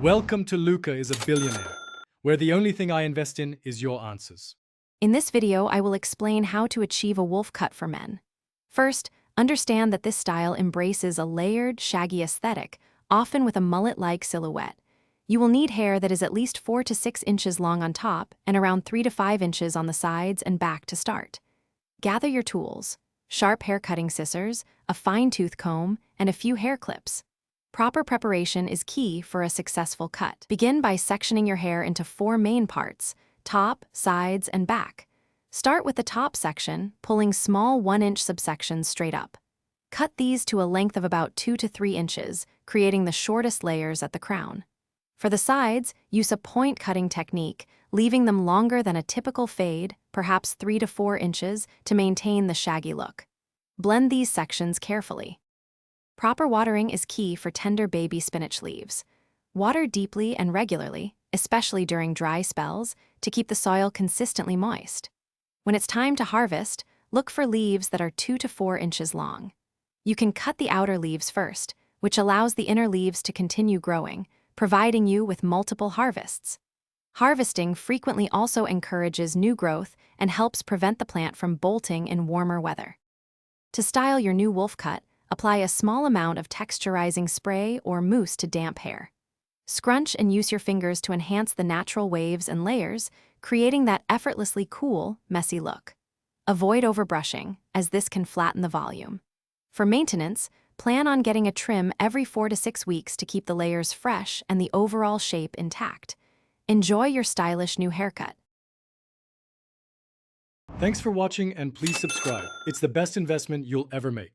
Welcome to Luca is a Billionaire, where the only thing I invest in is your answers. In this video, I will explain how to achieve a wolf cut for men. First, understand that this style embraces a layered, shaggy aesthetic, often with a mullet-like silhouette. You will need hair that is at least 4 to 6 inches long on top and around 3 to 5 inches on the sides and back to start. Gather your tools: sharp hair cutting scissors, a fine-tooth comb, and a few hair clips. Proper preparation is key for a successful cut. Begin by sectioning your hair into 4 main parts: top, sides, and back. Start with the top section, pulling small 1-inch subsections straight up. Cut these to a length of about 2 to 3 inches, creating the shortest layers at the crown. For the sides, use a point cutting technique, leaving them longer than a typical fade, perhaps 3 to 4 inches, to maintain the shaggy look. Blend these sections carefully. Proper watering is key for tender baby spinach leaves. Water deeply and regularly, especially during dry spells, to keep the soil consistently moist. When it's time to harvest, look for leaves that are 2 to 4 inches long. You can cut the outer leaves first, which allows the inner leaves to continue growing, providing you with multiple harvests. Harvesting frequently also encourages new growth and helps prevent the plant from bolting in warmer weather. To style your new wolf cut, apply a small amount of texturizing spray or mousse to damp hair. Scrunch and use your fingers to enhance the natural waves and layers, creating that effortlessly cool, messy look. Avoid overbrushing, as this can flatten the volume. For maintenance, plan on getting a trim every 4 to 6 weeks to keep the layers fresh and the overall shape intact. Enjoy your stylish new haircut. Thanks for watching and please subscribe. It's the best investment you'll ever make.